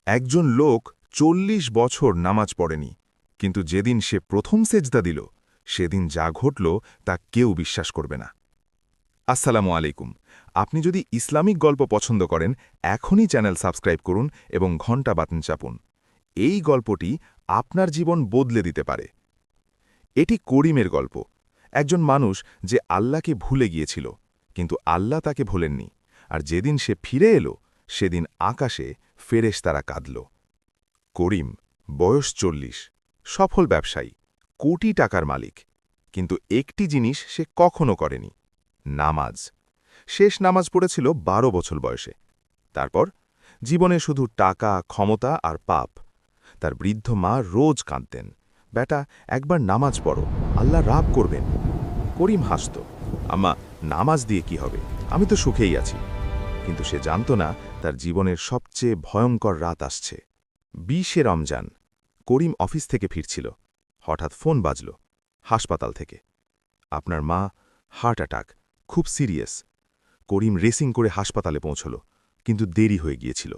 একজন লোক ৪০ বছর নামাজ পড়েনি, কিন্তু যেদিন সে প্রথম সেজদা দিল সেদিন যা ঘটল তা কেউ বিশ্বাস করবে না। আসসালামু আলাইকুম। আপনি যদি ইসলামিক গল্প পছন্দ করেন, এখনই চ্যানেল সাবস্ক্রাইব করুন এবং ঘণ্টা বাটন চাপুন। এই গল্পটি আপনার জীবন বদলে দিতে পারে। এটি করিমের গল্প, একজন মানুষ যে আল্লাহকে ভুলে গিয়েছিল, কিন্তু আল্লাহ তাকে ভোলেননি। আর যেদিন সে ফিরে এলো সেদিন আকাশে ফেরেশতারা কাঁদল। করিম, বয়স ৪০, সফল ব্যবসায়ী, কোটি টাকার মালিক, কিন্তু একটি জিনিস সে কখনো করেনি, নামাজ। শেষ নামাজ পড়েছিল ১২ বছর বয়সে। তারপর জীবনে শুধু টাকা, ক্ষমতা আর পাপ। তার বৃদ্ধ মা রোজ কাঁদতেন, বেটা একবার নামাজ পড়ো, আল্লাহ রাগ করবেন। করিম হাসত, আম্মা, নামাজ দিয়ে কি হবে, আমি তো সুখেই আছি। কিন্তু সে জানত না তার জীবনের সবচেয়ে ভয়ঙ্কর রাত আসছে। ২০শে রমজান, করিম অফিস থেকে ফিরছিল। হঠাৎ ফোন বাজল, হাসপাতাল থেকে। আপনার মা হার্ট অ্যাটাক, খুব সিরিয়াস। করিম রেসিং করে হাসপাতালে পৌঁছল, কিন্তু দেরি হয়ে গিয়েছিল।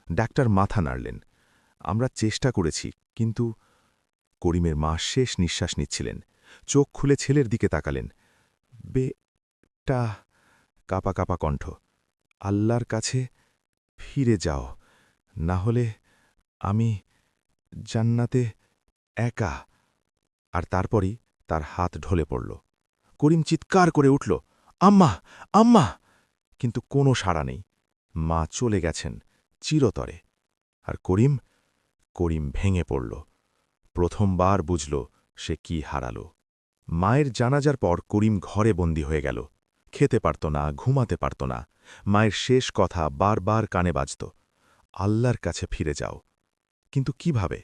ডাক্তার মাথা নাড়লেন, আমরা চেষ্টা করেছি, কিন্তু... করিমের মা শেষ নিঃশ্বাস নিচ্ছিলেন, চোখ খুলে ছেলের দিকে তাকালেন। বেটা, কাপা কাপা কণ্ঠ, আল্লাহর কাছে ফিরে যাও, না হলে আমি জান্নাতে একা। আর তারপরই তার হাত ঢলে পড়ল। করিম চিৎকার করে উঠল, আম্মা, আম্মা! কিন্তু কোনো সাড়া নেই। মা চলে গেছেন চিরতরে। আর করিম করিম ভেঙে পড়ল। প্রথমবার বুঝল সে কি হারাল। মায়ের জানাজার পর করিম ঘরে বন্দী হয়ে গেল। খেতে পারত না, ঘুমাতে পারত না। মায়ের শেষ কথা বারবার কানে বাজত, আল্লাহর কাছে ফিরে যাও। কিন্তু কিভাবে?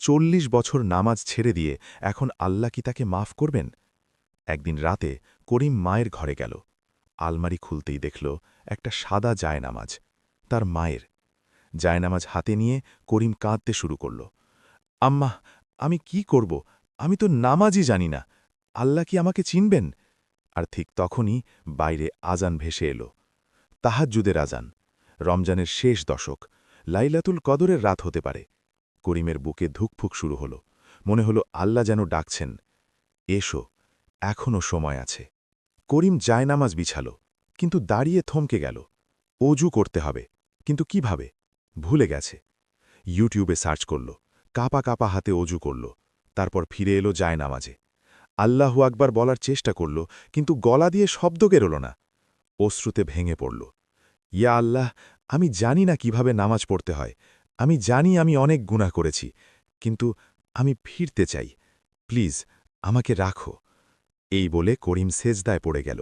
৪০ বছর নামাজ ছেড়ে দিয়ে এখন আল্লাহ কি তাকে মাফ করবেন? একদিন রাতে করিম মায়ের ঘরে গেল। আলমারি খুলতেই দেখল একটা সাদা জায়নামাজ, তার মায়ের। জায়নামাজ হাতে নিয়ে করিম কাঁদতে শুরু করল, আম্মা, আমি কি করব? আমি তো নামাজই জানি না। আল্লাহ কি আমাকে চিনবেন? আর ঠিক তখনই বাইরে আজান ভেসে এলো, তাহাজ্জুদের আজান। রমজানের শেষ দশক, লাইলাতুল কদরের রাত হতে পারে। করিমের বুকে ধুকফুক শুরু হল। মনে হলো আল্লাহ যেন ডাকছেন, এসো, এখনও সময় আছে। করিম জায়নামাজ বিছাল, কিন্তু দাঁড়িয়ে থমকে গেল। অজু করতে হবে, কিন্তু কিভাবে? ভুলে গেছে। ইউটিউবে সার্চ করল, কাপা কাপা হাতে অজু করল। তারপর ফিরে এলো জায়নামাজে। আল্লাহু আকবার বলার চেষ্টা করল, কিন্তু গলা দিয়ে শব্দ বেরোল না। অশ্রুতে ভেঙে পড়ল। ইয়া আল্লাহ, আমি জানি না কিভাবে নামাজ পড়তে হয়। আমি জানি আমি অনেক গুনাহ করেছি, কিন্তু আমি ফিরতে চাই। প্লিজ, আমাকে রাখো। এই বলে করিম সেজদায় পড়ে গেল।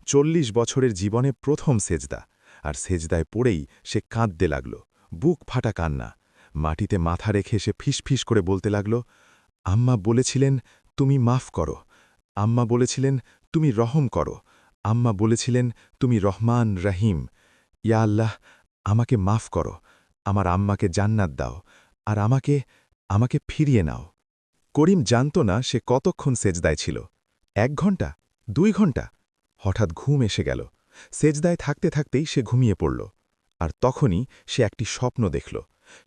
৪০ বছরের জীবনে প্রথম সেজদা। আর সেজদায় পড়েই সে কাঁদতে লাগল, বুক ফাটা কান্না। মাটিতে মাথা রেখে সে ফিসফিস করে বলতে লাগল, আম্মা বলেছিলেন তুমি মাফ করো। আম্মা বলেছিলেন তুমি রহম করো। আম্মা বলেছিলেন তুমি রহমান রহিম। ইয়া আল্লাহ, আমাকে মাফ করো, আমার আম্মাকে জান্নাত দাও, আর আমাকে আমাকে ফিরিয়ে নাও। করিম জানত না সে কতক্ষণ সেজদায় ছিল। ১ ঘণ্টা, ২ ঘণ্টা। হঠাৎ ঘুম এসে গেল। সেজদায় থাকতে থাকতেই সে ঘুমিয়ে পড়ল। আর তখনই সে একটি স্বপ্ন দেখল।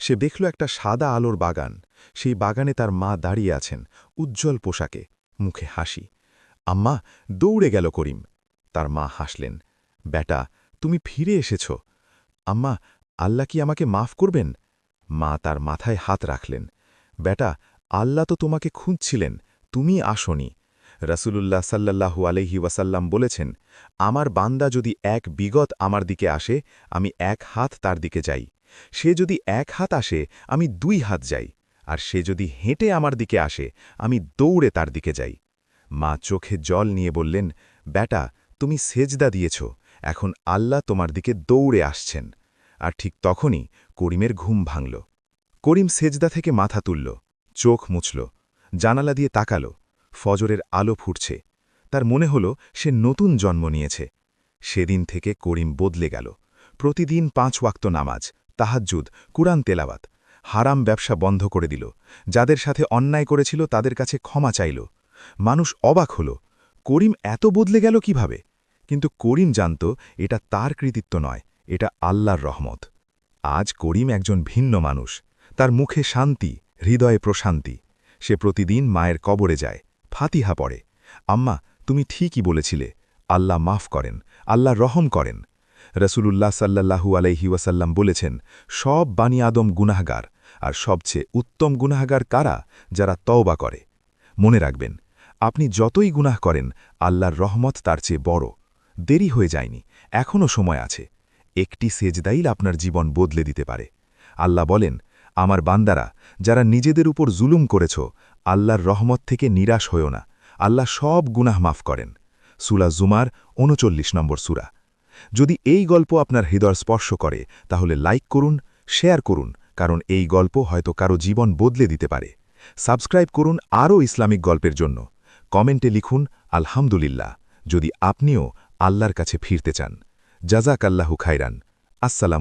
সে দেখল একটা সাদা আলোর বাগান। সেই বাগানে তার মা দাঁড়িয়ে আছেন, উজ্জ্বল পোশাকে, মুখে হাসি। আম্মা, দৌড়ে গেল করিম। তার মা হাসলেন, বেটা, তুমি ফিরে এসেছ। আম্মা, আল্লাহ কি আমাকে মাফ করবেন? মা তার মাথায় হাত রাখলেন, বেটা, আল্লাহ তো তোমাকে খুঁজছিলেন, তুমি আসনি। রাসূলুল্লাহ সাল্লাল্লাহু আলাইহি ওয়াসাল্লাম বলেছেন, আমার বান্দা যদি এক বিগত আমার দিকে আসে, আমি ১ হাত তার দিকে যাই। সে যদি ১ হাত আসে, আমি ২ হাত যাই। আর সে যদি হেঁটে আমার দিকে আসে, আমি দৌড়ে তার দিকে যাই। মা চোখে জল নিয়ে বললেন, বেটা, তুমি সেজদা দিয়েছ, এখন আল্লাহ তোমার দিকে দৌড়ে আসছেন। আর ঠিক তখনই করিমের ঘুম ভাঙল। করিম সেজদা থেকে মাথা তুলল, চোখ মুছল, জানালা দিয়ে তাকাল। ফজরের আলো ফুটছে। তার মনে হল সে নতুন জন্ম নিয়েছে। সেদিন থেকে করিম বদলে গেল। প্রতিদিন ৫ ওয়াক্ত নামাজ, তাহাজ্জুদ, কুরআন তেলাওয়াত। হারাম ব্যবসা বন্ধ করে দিল। যাদের সাথে অন্যায় করেছিল তাদের কাছে ক্ষমা চাইল। মানুষ অবাক হল, করিম এত বদলে গেল কিভাবে? কিন্তু করিম জানত এটা তার কৃতিত্ব নয়, এটা আল্লাহর রহমত। আজ করিম একজন ভিন্ন মানুষ, তার মুখে শান্তি, হৃদয়ে প্রশান্তি। সে প্রতিদিন মায়ের কবরে যায়, ফাতিহা পড়ে। আম্মা, তুমি ঠিকই বলেছিলে, আল্লাহ মাফ করেন, আল্লাহ রহম করেন। রসুলুল্লাহ সাল্লাল্লাহু আলাইহি ওয়াসাল্লাম বলেছেন, সব বানি আদম গুনাহগার, আর সবচেয়ে উত্তম গুনাহগার কারা, যারা তওবা করে। মনে রাখবেন, আপনি যতই গুনাহ করেন, আল্লাহর রহমত তার চেয়ে বড়। দেরি হয়ে যায়নি, এখনও সময় আছে। একটি সেজদাইল আপনার জীবন বদলে দিতে পারে। আল্লাহ বলেন, আমার বান্দারা, যারা নিজেদের উপর জুলুম করেছ, আল্লাহর রহমত থেকে নিরাশ হও না। আল্লাহ সব গুনাহ মাফ করেন। সূরা জুমার ৩৯ নম্বর সূরা। যদি এই গল্প আপনার হৃদয় স্পর্শ করে, তাহলে লাইক করুন, শেয়ার করুন, কারণ এই গল্প হয়তো কারো জীবন বদলে দিতে পারে। সাবস্ক্রাইব করুন আরও ইসলামিক গল্পের জন্য। কমেন্টে লিখুন আলহামদুলিল্লাহ, যদি আপনিও আল্লাহর কাছে ফিরতে চান। জাযাকাল্লাহু খাইরান। আসসালামু